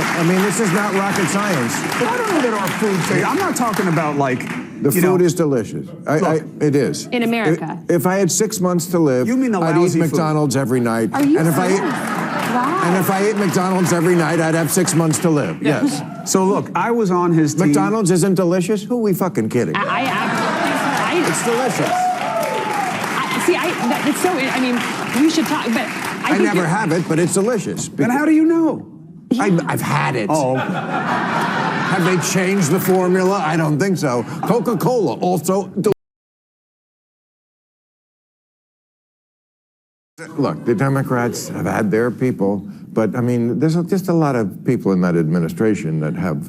I mean, this is not rocket science. But I don't know that our food tastes. I'm not talking about like. The food is delicious. It is. In America. If I had 6 months to live, you mean the I'd eat McDonald's every night. Are you and if I ate McDonald's every night, I'd have 6 months to live. Yes. So look, I was on his team. McDonald's isn't delicious? Who are we fucking kidding? It's delicious. It's so, I mean, we should talk, but I never have it, but it's delicious. And how do you know? I've had it. Oh. Have they changed the formula? I don't think so. Coca-Cola also. Look, the Democrats have had their people, but I mean, there's just a lot of people in that administration that have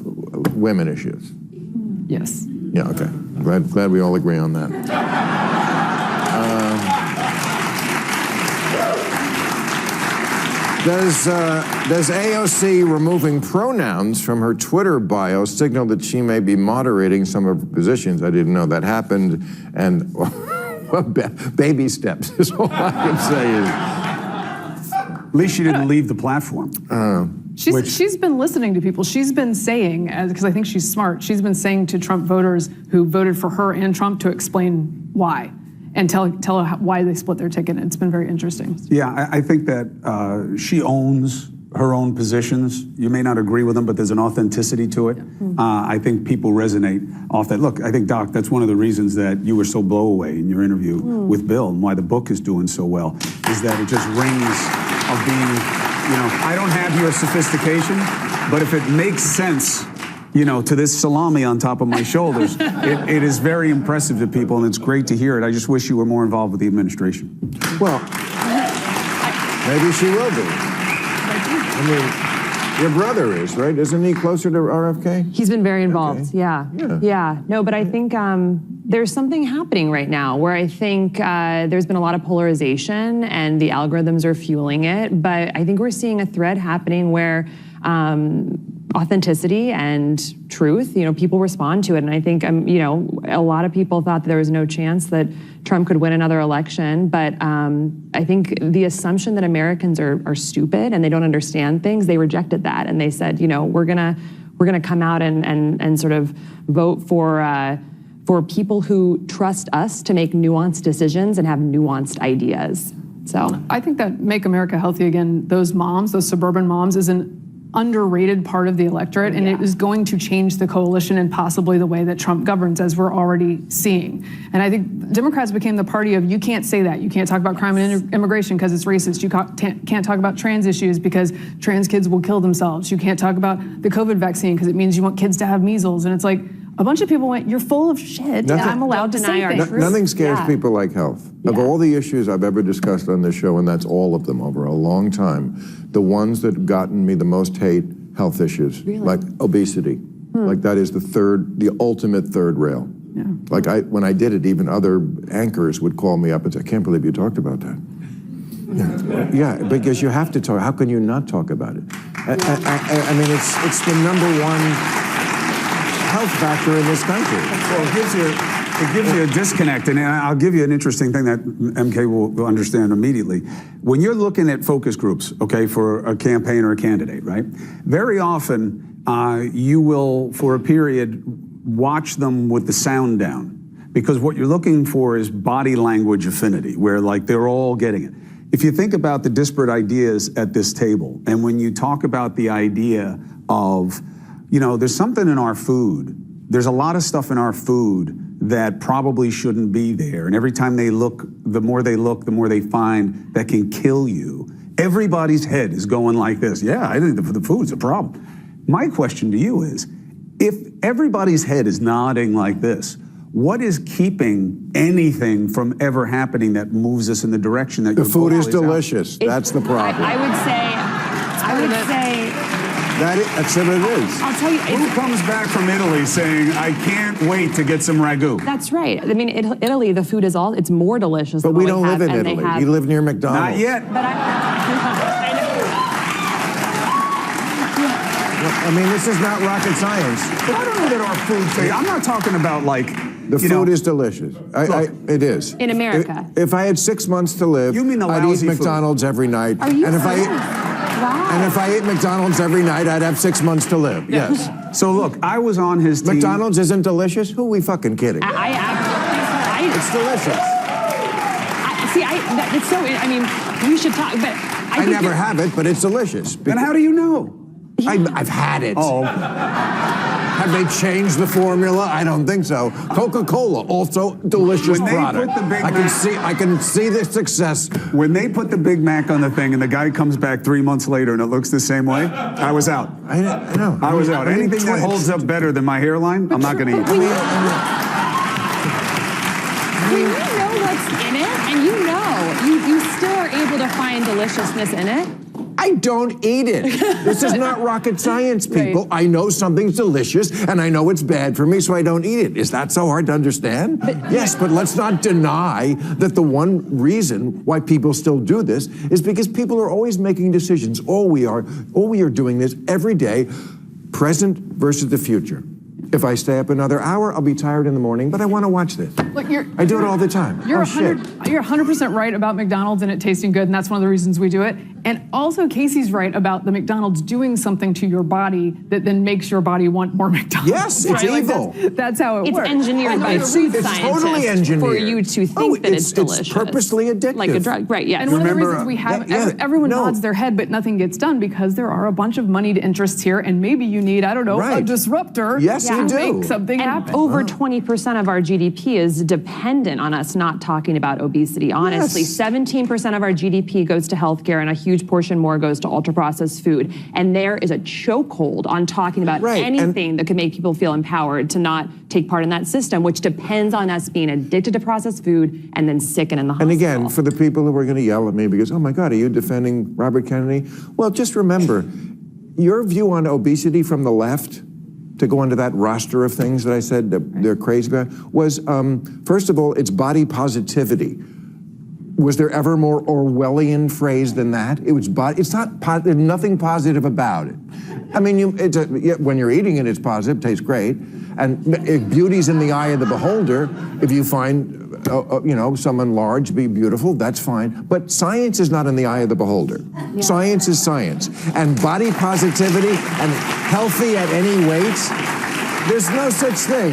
women issues. Yes. Yeah, okay. Glad we all agree on that. Does AOC removing pronouns from her Twitter bio signal that she may be moderating some of her positions? I didn't know that happened, and well, baby steps is all I can say. At least she didn't leave the platform. She's been listening to people. She's been saying, because I think she's smart, she's been saying to Trump voters who voted for her and Trump to explain why. And tell why they split their ticket. It's been very interesting. Yeah, I think that she owns her own positions. You may not agree with them, but there's an authenticity to it. I think people resonate off that. Look, I think, Doc, that's one of the reasons that you were so blow away in your interview with Bill and why the book is doing so well, is that it just rings of being, I don't have your sophistication, but if it makes sense, to this salami on top of my shoulders, it is very impressive to people, and it's great to hear it. I just wish you were more involved with the administration. Well, maybe she will be. I mean, your brother is, right? Isn't he closer to RFK? He's been very involved, okay. Yeah. No, but I think there's something happening right now where I think there's been a lot of polarization and the algorithms are fueling it, but I think we're seeing a thread happening where authenticity and truth, people respond to it. And I think, a lot of people thought that there was no chance that Trump could win another election. But I think the assumption that Americans are stupid and they don't understand things, they rejected that. And they said, we're gonna come out and sort of vote for people who trust us to make nuanced decisions and have nuanced ideas. So I think that Make America Healthy Again, those moms, those suburban moms, is an underrated part of the electorate, and it is going to change the coalition and possibly the way that Trump governs, as we're already seeing. And I think Democrats became the party of, you can't say that. You can't talk about crime and immigration because it's racist. You can't talk about trans issues because trans kids will kill themselves. You can't talk about the COVID vaccine because it means you want kids to have measles. And it's like, a bunch of people went, you're full of shit. I'm allowed to say things. Nothing scares people like health. Of all the issues I've ever discussed on this show, and that's all of them over a long time, the ones that have gotten me the most hate, health issues, like obesity. Like that is the ultimate third rail. Yeah. Like when I did it, even other anchors would call me up and say, I can't believe you talked about that. Yeah, because you have to talk. How can you not talk about it? I mean, it's the #1 health factor in this country. Well, it gives you a disconnect, and I'll give you an interesting thing that MK will understand immediately. When you're looking at focus groups, okay, for a campaign or a candidate, right? Very often, you will, for a period, watch them with the sound down, because what you're looking for is body language affinity, where like they're all getting it. If you think about the disparate ideas at this table, and when you talk about the idea of, there's something in our food. There's a lot of stuff in our food that probably shouldn't be there. And every time they look, the more they find that can kill you. Everybody's head is going like this. Yeah, I think the food's a problem. My question to you is, if everybody's head is nodding like this, what is keeping anything from ever happening that moves us in the direction that the food is delicious? That's the problem. I would say. That's what it is. I'll tell you. Who comes back from Italy saying, I can't wait to get some ragu? That's right. I mean, Italy, the food is it's more delicious. But we don't live in Italy. You live near McDonald's. Not yet. But I mean, this is not rocket science. But I don't know that our food tastes. I'm not talking about like. The food is delicious. It is. In America. If I had 6 months to live, you mean the I'd eat lousy McDonald's food? every night. Are you and if I And if I ate McDonald's every night, I'd have 6 months to live. Yes. So look, I was on his team. McDonald's isn't delicious? Who are we fucking kidding? It's delicious. It's so. I mean, we should talk, but I never have it, but it's delicious. Then how do you know? I've had it. Oh. Have they changed the formula? I don't think so. Coca-Cola, also delicious When they product. put the Big I can Mac- see the success. When they put the Big Mac on the thing and the guy comes back 3 months later and it looks the same way, I was out. I know. I was out. Anything that holds up better than my hairline, I'm not going to eat. When you know what's in it, and you still are able to find deliciousness in it. I don't eat it. This is not rocket science, people. Right. I know something's delicious, and I know it's bad for me, so I don't eat it. Is that so hard to understand? Yes, but let's not deny that the one reason why people still do this is because people are always making decisions. All we are doing this every day, present versus the future. If I stay up another hour, I'll be tired in the morning, but I want to watch this. Look, I do it all the time. You're Oh, shit. 100% right about McDonald's and it tasting good, and that's one of the reasons we do it. And also, Casey's right about the McDonald's doing something to your body that then makes your body want more McDonald's. Yes, it's right? evil. That's how it It's works. engineered by It's food totally scientists engineered. for you to think that it's delicious. It's purposely addictive. Like a drug, right? Yes. And one of the Remember, reasons we have yeah, everyone no. nods their head, but nothing gets done because there are a bunch of moneyed interests here, and maybe you need, I don't know, a Right. disruptor Yes, to you do. make something And happen. over 20% of our GDP is dependent on us not talking about obesity. Honestly, Yes. 17% of our GDP goes to healthcare, and a huge portion more goes to ultra-processed food. And there is a chokehold on talking about Right, and- anything that could make people feel empowered to not take part in that system, which depends on us being addicted to processed food and then sick and in the And hospital. again, for the people who are going to yell at me because, oh my God, are you defending Robert Kennedy? Well, just remember, your view on obesity from the left, to go into that roster of things that I said that they're crazy about, was, first of all, it's body positivity. Was there ever more Orwellian phrase than that? It was it's not there's nothing positive about it. I mean, when you're eating it, it's positive, tastes great, and if beauty's in the eye of the beholder. If you find someone large be beautiful, that's fine. But science is not in the eye of the beholder. Yeah. Science is science, and body positivity and healthy at any weight. There's no such thing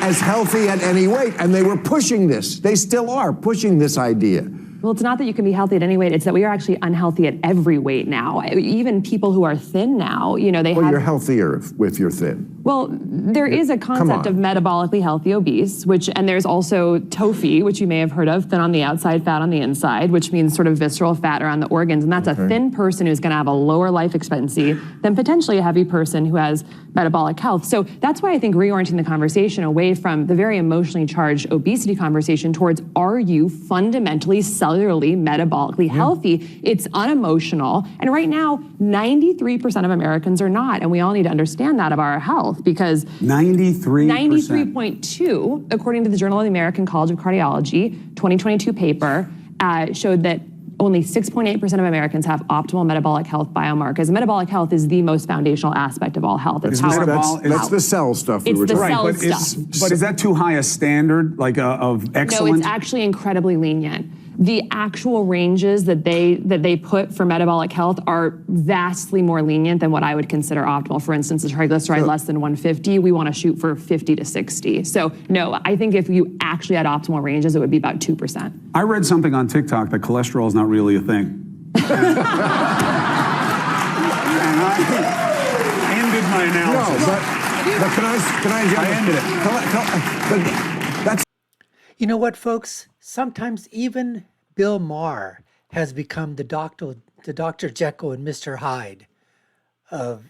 as healthy at any weight, and they were pushing this. They still are pushing this idea. Well, it's not that you can be healthy at any weight. It's that we are actually unhealthy at every weight now. Even people who are thin now, they have... Well, you're healthier if you're thin. Well, there is a concept of metabolically healthy obese, and there's also TOFI, which you may have heard of, thin on the outside, fat on the inside, which means sort of visceral fat around the organs. And that's a thin person who's going to have a lower life expectancy than potentially a heavy person who has metabolic health. So that's why I think reorienting the conversation away from the very emotionally charged obesity conversation towards, are you fundamentally, cellularly, metabolically healthy? It's unemotional. And right now, 93% of Americans are not. And we all need to understand that about our health, because 93.2, according to the Journal of the American College of Cardiology, 2022 paper, showed that only 6.8% of Americans have optimal metabolic health biomarkers. And metabolic health is the most foundational aspect of all health. It's That's the cell stuff we were talking about. Right, but is that too high a standard, of excellence? No, it's actually incredibly lenient. The actual ranges that they put for metabolic health are vastly more lenient than what I would consider optimal. For instance, a triglyceride less than 150, we want to shoot for 50 to 60. So no, I think if you actually had optimal ranges, it would be about 2%. I read something on TikTok that cholesterol is not really a thing. And I ended my analysis. No, but can I ended it. But that's... You know what, folks? Sometimes even Bill Maher has become the Dr. Jekyll and Mr. Hyde of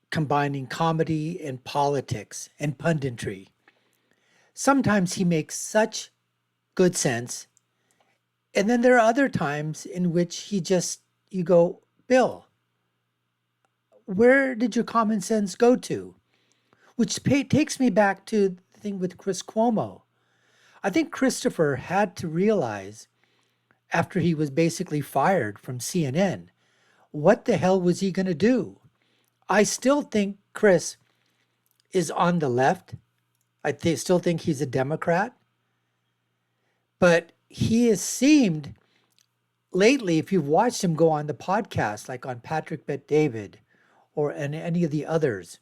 combining comedy and politics and punditry. Sometimes he makes such good sense, and then there are other times in which you go, Bill, where did your common sense go to? Which takes me back to the thing with Chris Cuomo. I think Christopher had to realize, after he was basically fired from CNN, what the hell was he going to do? I still think Chris is on the left. I still think he's a Democrat. But he has seemed lately, if you've watched him go on the podcast, like on Patrick Bet David or any of the others,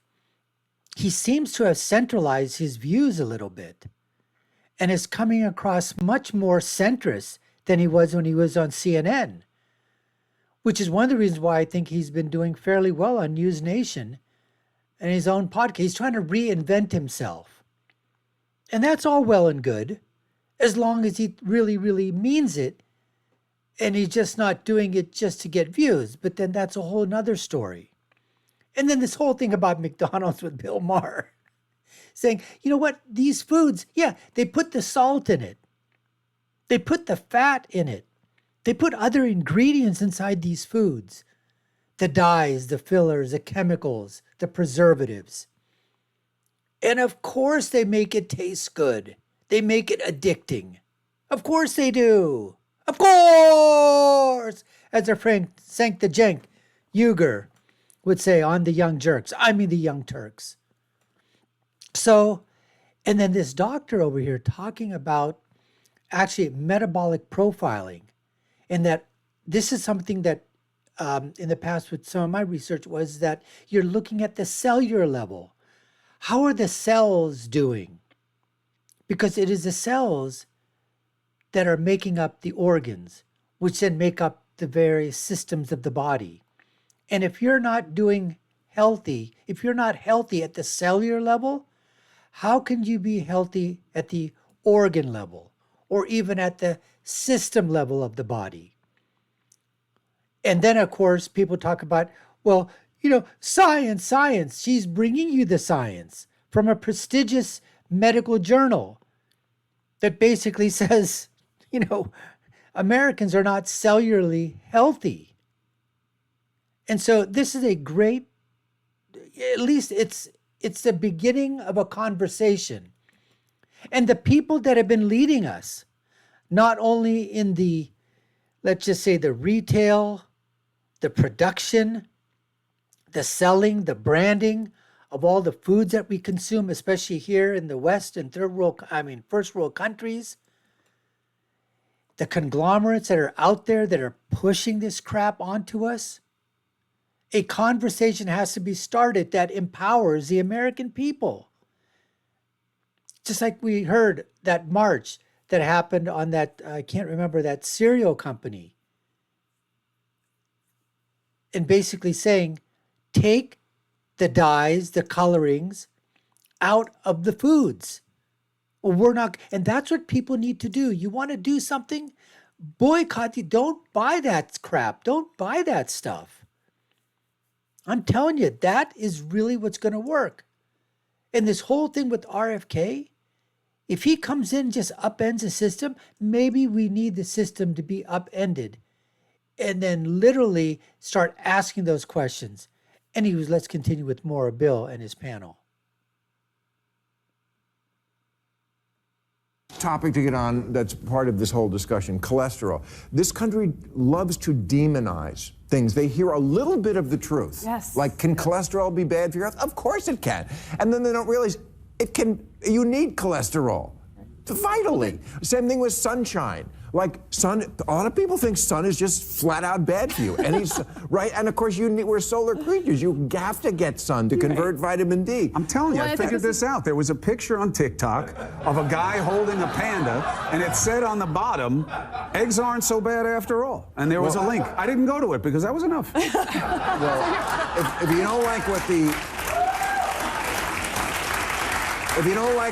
he seems to have centralized his views a little bit and is coming across much more centrist than he was when he was on CNN, which is one of the reasons why I think he's been doing fairly well on News Nation and his own podcast. He's trying to reinvent himself. And that's all well and good, as long as he really, really means it and he's just not doing it just to get views. But then that's a whole nother story. And then this whole thing about McDonald's with Bill Maher saying, you know what, these foods, yeah, they put the salt in it. They put the fat in it. They put other ingredients inside these foods. The dyes, the fillers, the chemicals, the preservatives. And of course they make it taste good. They make it addicting. Of course they do. Of course! As our friend Sank the Jenk Uger would say on the Young Jerks. I mean the Young Turks. So, and then this doctor over here talking about actually metabolic profiling, and that this is something that in the past with some of my research was that you're looking at the cellular level. How are the cells doing? Because it is the cells that are making up the organs, which then make up the various systems of the body. And if you're not doing healthy, if you're not healthy at the cellular level, how can you be healthy at the organ level or even at the system level of the body? And then, of course, people talk about, well, you know, science. She's bringing you the science from a prestigious medical journal that basically says, you know, Americans are not cellularly healthy. And so this is a great, at least it's the beginning of a conversation. And the people that have been leading us, not only in the, let's just say the retail, the production, the selling, the branding of all the foods that we consume, especially here in the West and first world countries, the conglomerates that are out there that are pushing this crap onto us, a conversation has to be started that empowers the American people. Just like we heard that march that happened on that, I can't remember, that cereal company. And basically saying, take the dyes, the colorings out of the foods. Well, we're not, and that's what people need to do. You want to do something? Boycott. Don't buy that crap. Don't buy that stuff. I'm telling you, that is really what's going to work. And this whole thing with RFK, if he comes in and just upends the system, maybe we need the system to be upended and then literally start asking those questions. Anyways, let's continue with more of Bill and his panel. Topic to get on that's part of this whole discussion, cholesterol. This country loves to demonize things. They hear a little bit of the truth. Yes. Like, can cholesterol be bad for your health? Of course it can. And then they don't realize you need cholesterol. Vitally. Same thing with sunshine. Like sun, a lot of people think sun is just flat out bad for you. And he's right. And of course, we're solar creatures. You have to get sun to convert vitamin D. I'm telling you, I figured this out. There was a picture on TikTok of a guy holding a panda, and it said on the bottom, eggs aren't so bad after all. And there was a link. I didn't go to it because that was enough. Well, if you don't like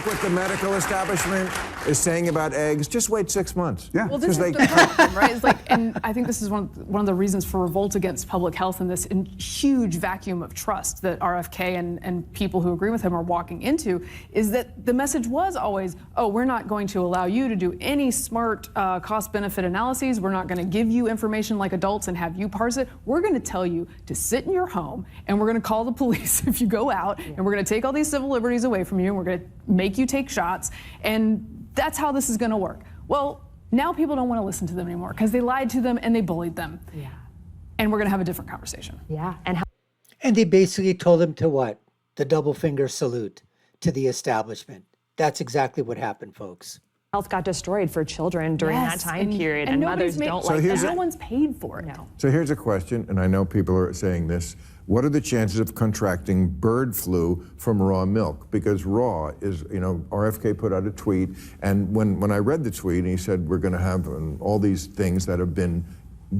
what the medical establishment is saying about eggs, just wait 6 months. Yeah. Well, this is the problem, right? It's like, and I think this is one of the reasons for revolt against public health and this huge vacuum of trust that RFK and people who agree with him are walking into, is that the message was always, oh, we're not going to allow you to do any smart cost-benefit analyses. We're not going to give you information like adults and have you parse it. We're going to tell you to sit in your home, and we're going to call the police if you go out, and we're going to take all these civil liberties away from you, and we're going to make you take shots, and that's how this is going to work. Well, now people don't want to listen to them anymore because they lied to them and they bullied them. Yeah. And we're going to have a different conversation. Yeah. And they basically told him to what? The double finger salute to the establishment. That's exactly what happened, folks. health got destroyed for children during that time period, and mothers don't like that. No one's paid for it. No. So here's a question, and I know people are saying this. What are the chances of contracting bird flu from raw milk? Because raw is, RFK put out a tweet, and when I read the tweet, and he said we're going to have all these things that have been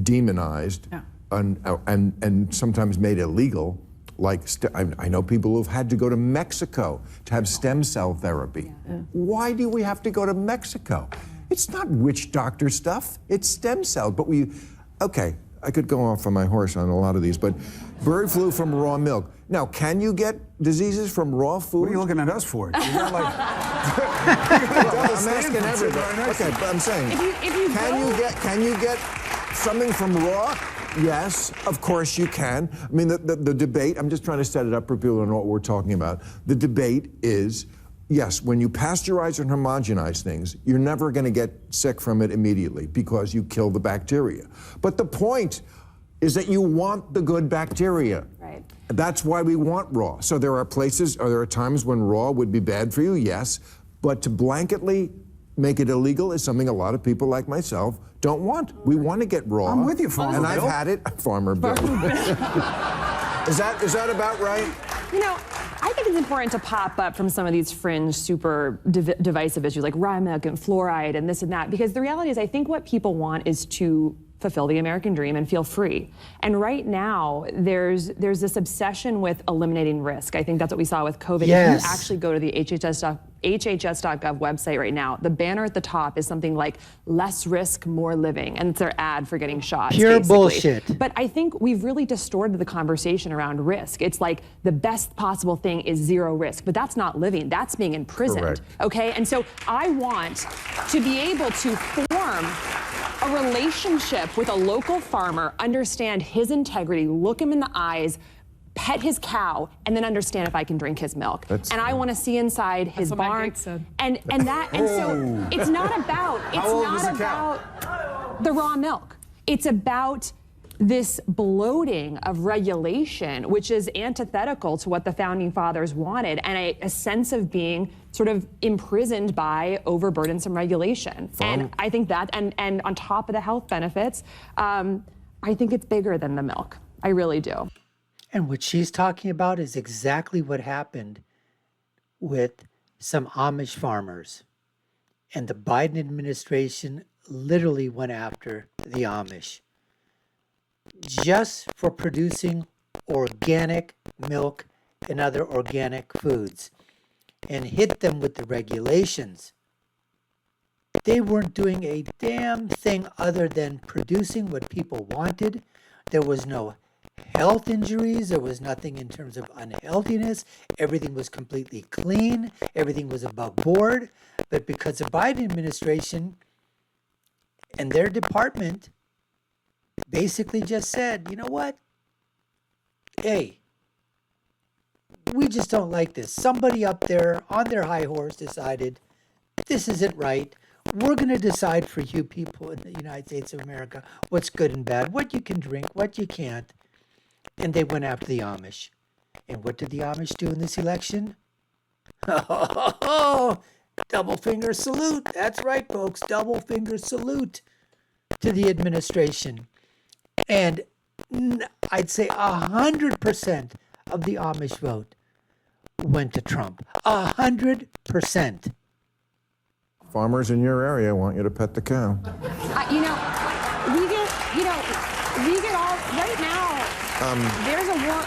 demonized and sometimes made illegal, like I know people who've had to go to Mexico to have stem cell therapy. Why do we have to go to Mexico? It's not witch doctor stuff, it's stem cells. But okay, I could go off on my horse on a lot of these, but bird flu from raw milk. Now, can you get diseases from raw food? What are you looking at us for? You're not like, I'm asking everybody. Okay, but I'm saying, can you get something from raw? Yes, of course you can. I mean, the debate, I'm just trying to set it up for people to know what we're talking about. The debate is, yes, when you pasteurize and homogenize things, you're never going to get sick from it immediately because you kill the bacteria. But the point is that you want the good bacteria. Right. That's why we want raw. So there are times when raw would be bad for you, yes, but to blanketly make it illegal is something a lot of people like myself don't want. We want to get raw. I'm with you, Farmer And Bill. I've had it. Farmer Bill. Is that about right? I think it's important to pop up from some of these fringe, super divisive issues like raw milk and fluoride and this and that, because the reality is I think what people want is to fulfill the American dream and feel free. And right now, there's this obsession with eliminating risk. I think that's what we saw with COVID. Yes. If you actually go to the HHS.gov website right now, the banner at the top is something like less risk, more living, and it's their ad for getting shots. Pure basically. bullshit. But I think we've really distorted the conversation around risk. It's like the best possible thing is zero risk, but that's not living, that's being imprisoned. Correct. Okay? And so I want to be able to form a relationship with a local farmer, understand his integrity, look him in the eyes, pet his cow, and then understand if I can drink his milk. I want to see inside his what my barn. date said. And so it's not about the raw milk. It's about this bloating of regulation, which is antithetical to what the founding fathers wanted, and a sense of being sort of imprisoned by overburdensome regulation. And I think that, and on top of the health benefits, I think it's bigger than the milk. I really do. And what she's talking about is exactly what happened with some Amish farmers. And the Biden administration literally went after the Amish just for producing organic milk and other organic foods and hit them with the regulations. They weren't doing a damn thing other than producing what people wanted. There was no health injuries. There was nothing in terms of unhealthiness. Everything was completely clean. Everything was above board. But because the Biden administration and their department basically just said, you know what? Hey, we just don't like this. Somebody up there on their high horse decided this isn't right. We're going to decide for you people in the United States of America what's good and bad, what you can drink, what you can't. And they went after the Amish. And what did the Amish do in this election? Oh, double finger salute. That's right, folks. Double finger salute to the administration. And I'd say 100% of the Amish vote went to Trump. 100%. Farmers in your area want you to pet the cow. We get all right now.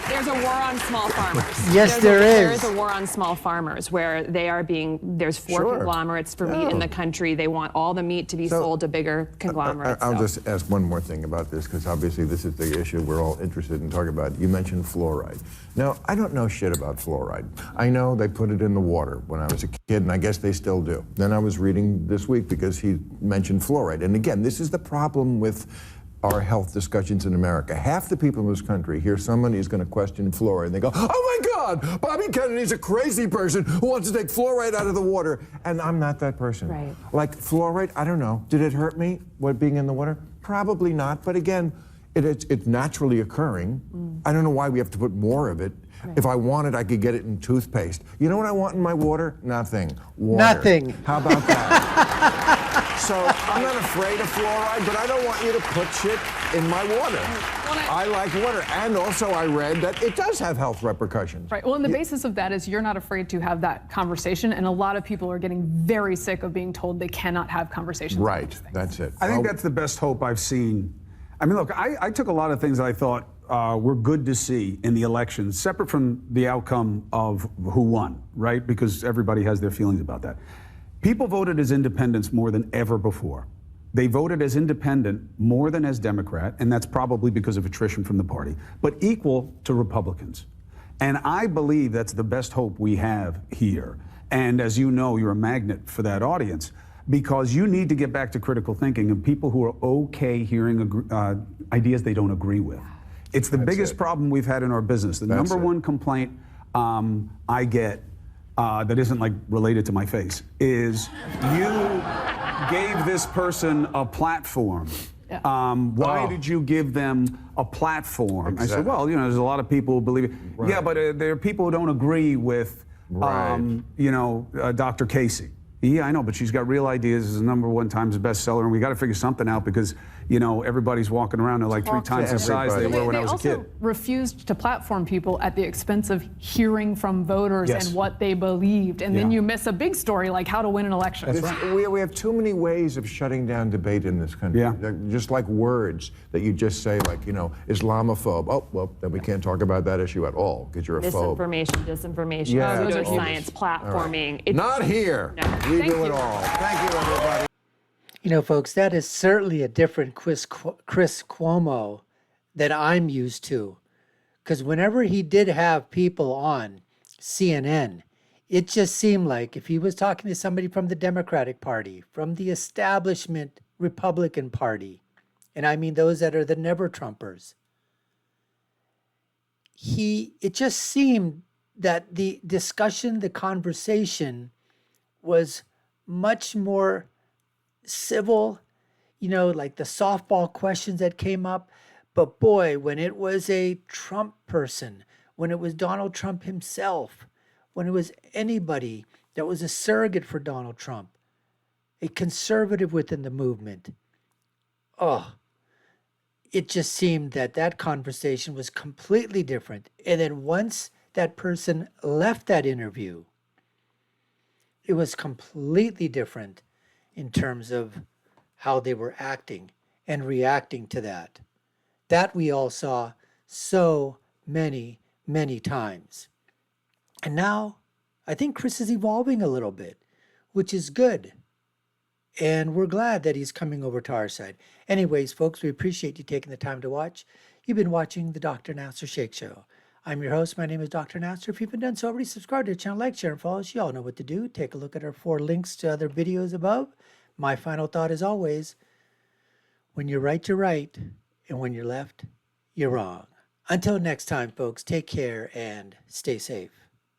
There's a war on small farmers. Yes, there is. There's a war on small farmers where there's four Sure. conglomerates for meat in the country. They want all the meat to be sold to bigger conglomerates. I'll just ask one more thing about this, because obviously this is the issue we're all interested in talking about. You mentioned fluoride. Now, I don't know shit about fluoride. I know they put it in the water when I was a kid, and I guess they still do. Then I was reading this week because he mentioned fluoride. And again, this is the problem with our health discussions in America. Half the people in this country hear somebody is going to question fluoride, and they go, oh my God, Bobby Kennedy's a crazy person who wants to take fluoride out of the water. And I'm not that person. Right. Like fluoride, I don't know. Did it hurt me, being in the water? Probably not. But again, It's naturally occurring. I don't know why we have to put more of it. If I wanted, I could get it in toothpaste. You know what I want in my water? Nothing. Water. Nothing. How about that? So I'm not afraid of fluoride, but I don't want you to put shit in my water. I like water. And also I read that it does have health repercussions. Right. Well, and the basis of that is you're not afraid to have that conversation, and a lot of people are getting very sick of being told they cannot have conversations. about Right. these things. That's it. I think that's the best hope I've seen. I mean, look, I took a lot of things that I thought were good to see in the elections, separate from the outcome of who won, right? Because everybody has their feelings about that. People voted as independents more than ever before. They voted as independent more than as Democrat, and that's probably because of attrition from the party, but equal to Republicans. And I believe that's the best hope we have here. And as you know, you're a magnet for that audience, because you need to get back to critical thinking and people who are okay hearing ideas they don't agree with. It's the biggest problem we've had in our business. The number one complaint I get that isn't like related to my face is you gave this person a platform. Why did you give them a platform? I said, well, you know, there's a lot of people who believe it. Right. Yeah, but there are people who don't agree with, you know, Dr. Casey. Yeah, I know, but she's got real ideas. Is the #1 Times bestseller, and we got to figure something out because, you know, everybody's walking around at like 3 times the size they were when I was a kid. They also refused to platform people at the expense of hearing from voters and what they believed, and then you miss a big story like how to win an election. That's right. We have too many ways of shutting down debate in this country. Just like words that you just say, like, you know, Islamophobe. Oh, well, then we can't talk about that issue at all because you're a phobe. Disinformation, Yeah. pseudoscience, platforming. It's Not here. No. We do it all. Thank you, everybody. You know, folks, that is certainly a different Chris Cuomo that I'm used to. Because whenever he did have people on CNN, it just seemed like if he was talking to somebody from the Democratic Party, from the establishment Republican Party, and I mean those that are the never-Trumpers, it just seemed that the discussion, the conversation was much more civil, you know, like the softball questions that came up. But boy, when it was a Trump person, when it was Donald Trump himself, when it was anybody that was a surrogate for Donald Trump, a conservative within the movement, it just seemed that that conversation was completely different. And then once that person left that interview, it was completely different in terms of how they were acting and reacting to that. That we all saw so many, many times. And now I think Chris is evolving a little bit, which is good. And we're glad that he's coming over to our side. Anyways, folks, we appreciate you taking the time to watch. You've been watching the Dr. Nasser Shake Show. I'm your host. My name is Dr. Nasser. If you haven't done so already, subscribe to the channel, like, share, and follow us. You all know what to do. Take a look at our 4 links to other videos above. My final thought is always, when you're right, you're right. And when you're left, you're wrong. Until next time, folks, take care and stay safe.